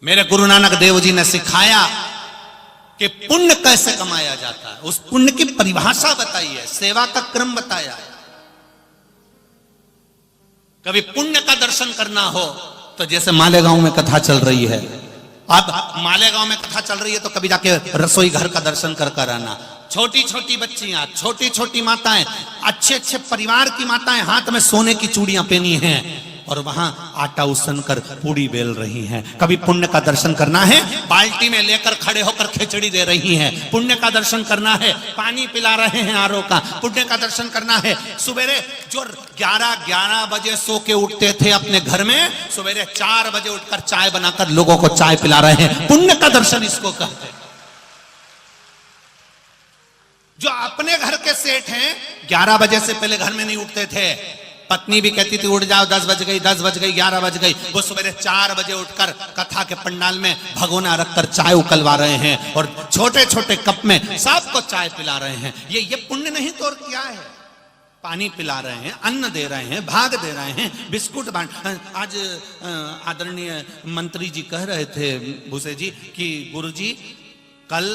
मेरे गुरु नानक देव जी ने सिखाया कि पुण्य कैसे कमाया जाता है, उस पुण्य की परिभाषा बताई है, सेवा का क्रम बताया है। कभी पुण्य का दर्शन करना हो तो जैसे मालेगांव में कथा चल रही है, अब मालेगांव में कथा चल रही है तो कभी जाके रसोई घर का दर्शन कर कर आना। छोटी छोटी बच्चियां, छोटी छोटी माताएं, अच्छे अच्छे परिवार की माताएं हाथ में सोने की चूड़ियां पहनी हैं और वहां आटा उसन कर पूड़ी बेल रही हैं। कभी पुण्य का दर्शन करना है, बाल्टी में लेकर खड़े होकर खिचड़ी दे रही हैं। पुण्य का दर्शन करना है, पानी पिला रहे हैं आरओ का। पुण्य का दर्शन करना है, सवेरे जो 11 बजे सो के उठते थे अपने घर में, सवेरे 4 बजे उठकर चाय बनाकर लोगों को चाय पिला रहे हैं। पुण्य का दर्शन इसको कहते हैं। जो अपने घर के सेठ हैं 11 बजे से पहले घर में नहीं उठते थे, पत्नी भी कहती थी उठ जाओ, 10 बज गई, 10 बज गई, 11 बज गई, वो सवेरे 4 बजे उठकर कथा के पंडाल में भगोना रखकर चाय उकलवा रहे हैं और छोटे छोटे कप में सबको चाय पिला रहे हैं। ये पुण्य नहीं तो और क्या है? पानी पिला रहे हैं, अन्न दे रहे हैं, भाग दे रहे हैं, बिस्कुट बांट। आज आदरणीय मंत्री जी कह रहे थे भूसे जी कि गुरुजी कल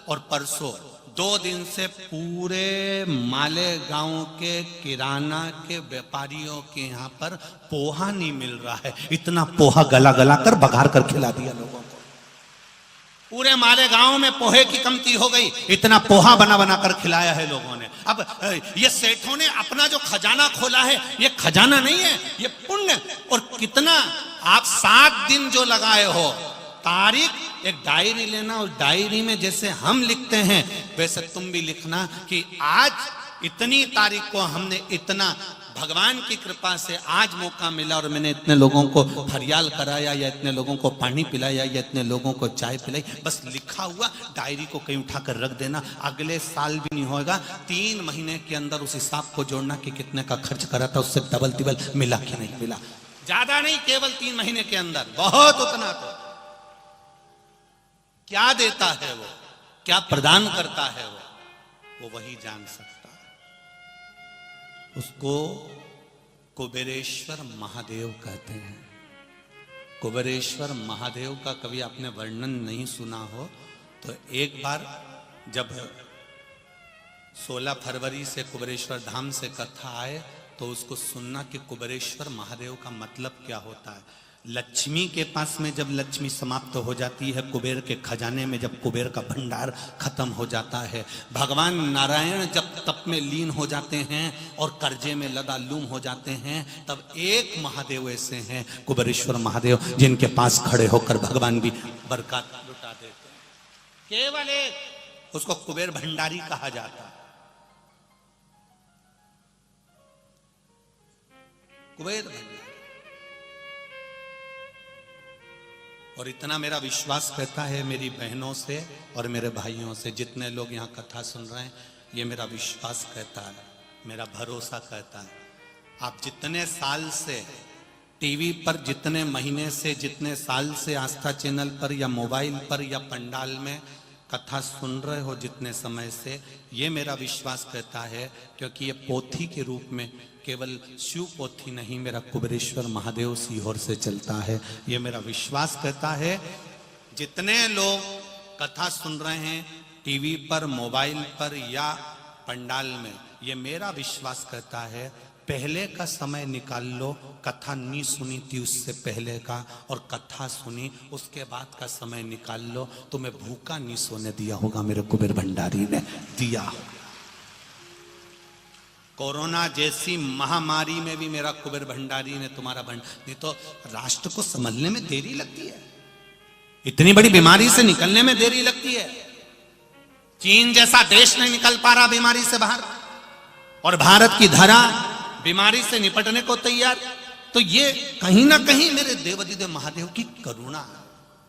और परसों 2 दिन से पूरे मालेगांव के किराना के व्यापारियों के यहाँ पर पोहा नहीं मिल रहा है। इतना पोहा गला गला कर बघार कर खिला दिया लोगों को। पूरे मालेगांव में पोहे की कमती हो गई, इतना पोहा बना बना कर खिलाया है लोगों ने। अब ये सेठों ने अपना जो खजाना खोला है, ये खजाना नहीं है, ये पुण्य। और कितना आप 7 दिन जो लगाए हो, तारीख एक डायरी लेना और डायरी में जैसे हम लिखते हैं वैसे तुम भी लिखना कि आज इतनी तारीख को हमने इतना, भगवान की कृपा से आज मौका मिला और मैंने इतने लोगों को फरियाल कराया या इतने लोगों को पानी पिलाया या इतने लोगों को चाय पिलाई। बस लिखा हुआ डायरी को कहीं उठाकर रख देना। अगले साल भी नहीं होगा, 3 महीने के अंदर उस हिसाब को जोड़ना कि कितने का खर्च करा था, उससे डबल तिबल मिला कि नहीं मिला। ज्यादा नहीं, केवल 3 महीने के अंदर बहुत उतना तो क्या देता है वो, क्या प्रदान करता है वो वही जान सकता है। उसको कुबेरेश्वर महादेव कहते हैं। कुबेरेश्वर महादेव का कभी आपने वर्णन नहीं सुना हो तो एक बार जब 16 फरवरी से कुबेरेश्वर धाम से कथा आए तो उसको सुनना कि कुबेरेश्वर महादेव का मतलब क्या होता है। लक्ष्मी के पास में जब लक्ष्मी समाप्त हो जाती है, कुबेर के खजाने में जब कुबेर का भंडार खत्म हो जाता है, भगवान नारायण जब तप में लीन हो जाते हैं और कर्जे में लदालूम हो जाते हैं, तब एक महादेव ऐसे हैं कुबेरेश्वर महादेव जिनके पास खड़े होकर भगवान भी बरकत लुटा देते हैं। केवल एक, उसको कुबेर भंडारी कहा जाता है। कुबेर भंडारी। और इतना मेरा विश्वास कहता है मेरी बहनों से और मेरे भाइयों से, जितने लोग यहाँ कथा सुन रहे हैं, ये मेरा विश्वास कहता है, मेरा भरोसा कहता है। आप जितने साल से टीवी पर, जितने महीने से, जितने साल से आस्था चैनल पर या मोबाइल पर या पंडाल में कथा सुन रहे हो, जितने समय से, ये मेरा विश्वास कहता है, क्योंकि ये पोथी के रूप में केवल शिव पोथी नहीं, मेरा कुबेरेश्वर महादेव सीहोर से चलता है। ये मेरा विश्वास कहता है जितने लोग कथा सुन रहे हैं टीवी पर, मोबाइल पर या पंडाल में, ये मेरा विश्वास कहता है पहले का समय निकाल लो, कथा नहीं सुनी थी उससे पहले का, और कथा सुनी उसके बाद का समय निकाल लो, तुम्हें भूखा नहीं सोने दिया होगा, मेरे कुबेर भंडारी ने दिया। कोरोना जैसी महामारी में भी मेरा कुबेर भंडारी ने तुम्हारा नहीं तो राष्ट्र को संभलने में देरी लगती है, इतनी बड़ी बीमारी से निकलने में देरी लगती है। चीन जैसा देश नहीं निकल पा रहा बीमारी से बाहर, और भारत की धरा बीमारी से निपटने को तैयार। तो ये कहीं ना कहीं मेरे देवाधिदेव महादेव की करुणा,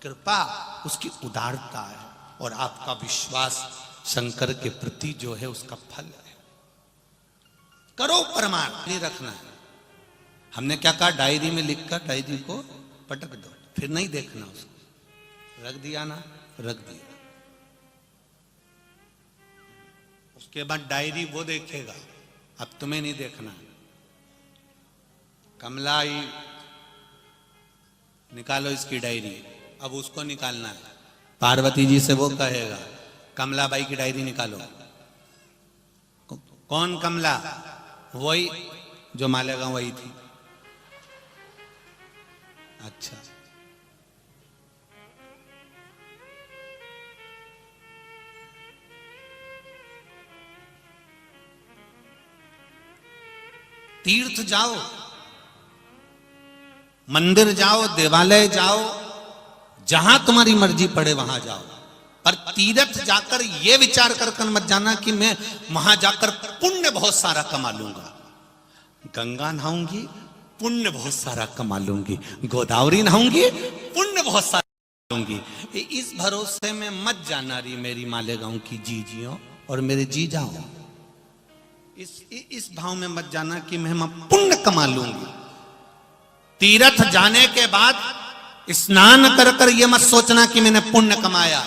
कृपा, उसकी उदारता है, और आपका विश्वास शंकर के प्रति जो है उसका फल है। करो प्रमाण, नहीं रखना है। हमने क्या कहा, डायरी में लिखकर डायरी को पटक दो, फिर नहीं देखना उसको। रख दिया ना, रख दिया। उसके बाद डायरी वो देखेगा, अब तुम्हें नहीं देखना। कमलाई निकालो इसकी डायरी, अब उसको निकालना है। पार्वती जी से वो कहेगा कमलाबाई की डायरी निकालो। कौन कमला? वही जो मालेगांव वही थी। अच्छा, तीर्थ जाओ, मंदिर जाओ, देवालय जाओ, जहां तुम्हारी मर्जी पड़े वहां जाओ, पर तीर्थ जाकर यह विचार कर मत जाना कि मैं वहां जाकर पुण्य बहुत सारा कमा लूंगा। गंगा नहाऊंगी, पुण्य बहुत सारा कमा लूंगी। गोदावरी नहाऊंगी, पुण्य बहुत सारा लूंगी। इस भरोसे में मत जाना रही मेरी मालेगांव की जीजियों और मेरे जी जाओ। इस भाव में मत जाना कि मैं पुण्य कमा लूंगी। तीर्थ जाने के बाद स्नान कर कर यह मत सोचना कि मैंने पुण्य कमाया।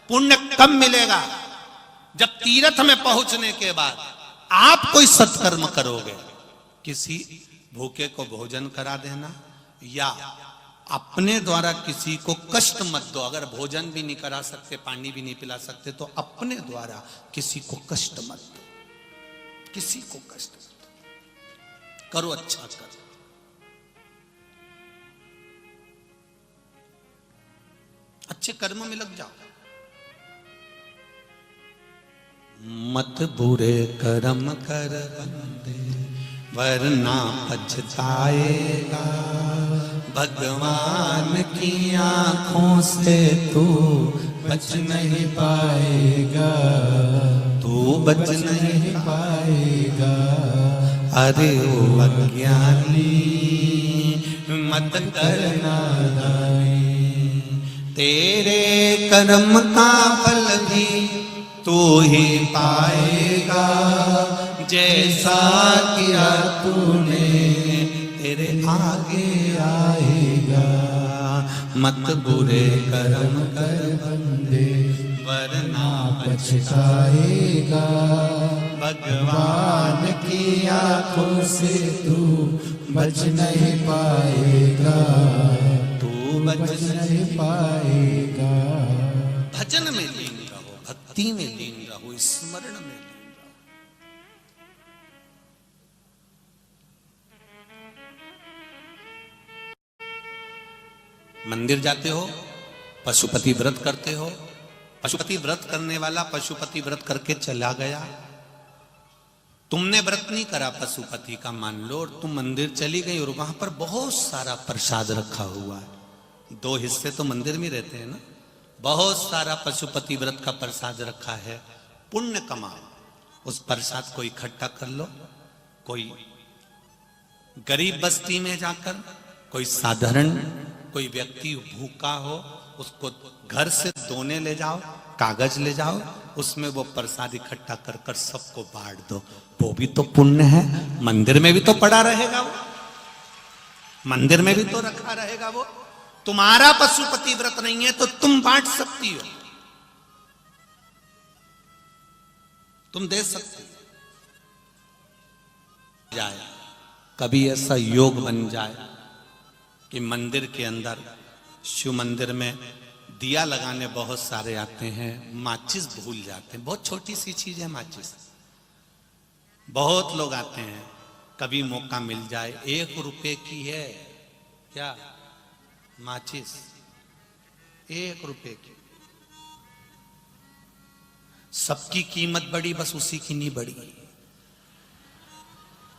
पुण्य कब मिलेगा? जब तीर्थ में पहुंचने के बाद आप कोई सत्कर्म करोगे। किसी भूखे को भोजन करा देना या अपने द्वारा किसी को कष्ट मत दो। अगर भोजन भी नहीं करा सकते, पानी भी नहीं पिला सकते, तो अपने द्वारा किसी को कष्ट मत दो। किसी को कष्ट मत दो, करो अच्छा करो। अच्छे कर्म में लग जाओ। मत बुरे कर्म कर बंदे वरना पछताएगा। भगवान की आंखों से तू बच नहीं पाएगा। तू बच नहीं पाएगा। अरे ओ अज्ञानी मत करना दाई। तेरे कर्म का फल भी तू ही पाएगा। जैसा किया तूने तेरे आगे आएगा। मत बुरे कर्म कर बंदे वरना पछताएगा। भगवान की आंखों से तू बच नहीं पाएगा। तू बच नहीं पाएगा। भजन में लीन रहो, भक्ति में लीन रहो, स्मरण में लीन रहो। मंदिर जाते हो, पशुपति व्रत करते हो। पशुपति व्रत करने वाला पशुपति व्रत करके चला गया। तुमने व्रत नहीं करा पशुपति का, मान लो, और तुम मंदिर चली गई और वहां पर बहुत सारा प्रसाद रखा हुआ है। 2 हिस्से तो मंदिर में रहते हैं ना। बहुत सारा पशुपति व्रत का प्रसाद रखा है। पुण्य कमाओ, उस प्रसाद को इकट्ठा कर लो। कोई गरीब बस्ती में जाकर, कोई साधारण कोई व्यक्ति भूखा हो, उसको घर से दोने ले जाओ, कागज ले जाओ, उसमें वो प्रसाद इकट्ठा कर कर सबको बांट दो। वो भी तो पुण्य है। मंदिर में भी तो पड़ा रहेगा वो, मंदिर में भी तो रखा रहेगा वो। तुम्हारा पशुपति व्रत नहीं है तो तुम बांट सकती हो, तुम दे सकती हो। जाए कभी ऐसा योग बन जाए कि मंदिर के अंदर, शिव मंदिर में दिया लगाने बहुत सारे आते हैं, माचिस भूल जाते हैं। बहुत छोटी सी चीज है माचिस, बहुत लोग आते हैं। कभी मौका मिल जाए, 1 रुपए की है क्या माचिस, 1 रुपए की। सबकी कीमत बढ़ी, बस उसी की नहीं बढ़ी,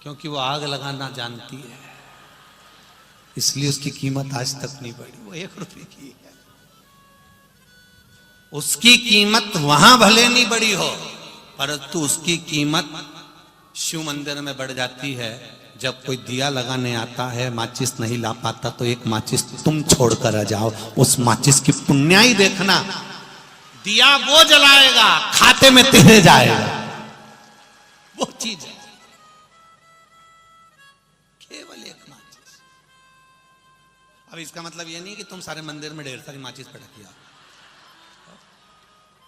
क्योंकि वो आग लगाना जानती है, इसलिए उसकी कीमत आज तक नहीं बढ़ी। वो 1 रुपए की है। उसकी कीमत वहां भले नहीं बढ़ी हो, परंतु उसकी कीमत शिव मंदिर में बढ़ जाती है। जब कोई दिया लगाने आता है, माचिस नहीं ला पाता, तो 1 माचिस तुम छोड़कर आ जाओ। उस माचिस की पुण्याई देखना। दिया वो जलाएगा, खाते में तेरे जाएगा। वो चीज है, केवल 1 माचिस। अब इसका मतलब ये नहीं कि तुम सारे मंदिर में ढेर सारी माचिस पटक दिया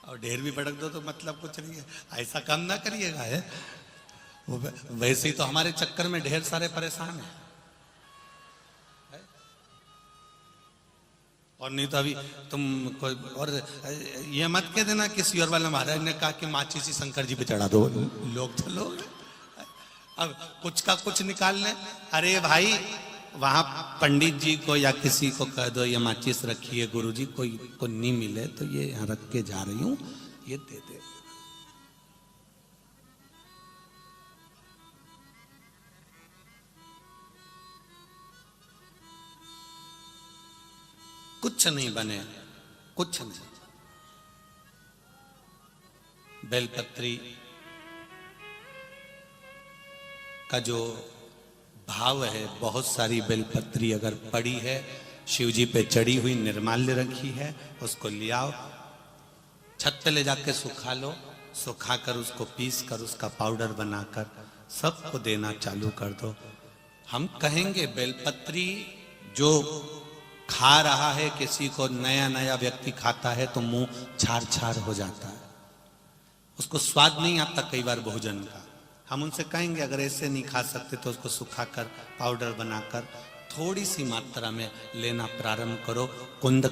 और ढेर भी पटक दो तो मतलब कुछ नहीं है, ऐसा काम ना करिएगा। है वैसे ही तो हमारे चक्कर में ढेर सारे परेशान हैं। और नहीं तो अभी तुम कोई और ये मत कह देना किसी और वाला महाराज ने कहा कि माचिस ही शंकर जी पे चढ़ा दो, लोग तो लोग अब कुछ का कुछ निकाल लें। अरे भाई वहां पंडित जी को या किसी को कह दो ये माचिस रखिए, गुरु जी कोई को नहीं मिले तो ये यहाँ रख के जा रही हूं, ये दे दे। कुछ नहीं बने, कुछ नहीं। बेलपत्री का जो भाव है, बहुत सारी बेलपत्री अगर पड़ी है, शिव जी पे चढ़ी हुई निर्माल्य रखी है, उसको ले आओ, छत पे ले जाके सुखा लो, सुखाकर उसको पीस कर उसका पाउडर बनाकर सबको देना चालू कर दो। हम कहेंगे बेलपत्री जो खा रहा है, किसी को नया नया व्यक्ति खाता है तो मुंह छार छार हो जाता है, उसको स्वाद नहीं आता कई बार भोजन का। हम उनसे कहेंगे अगर ऐसे नहीं खा सकते तो उसको सुखाकर पाउडर बनाकर थोड़ी सी मात्रा में लेना प्रारंभ करो। कुंद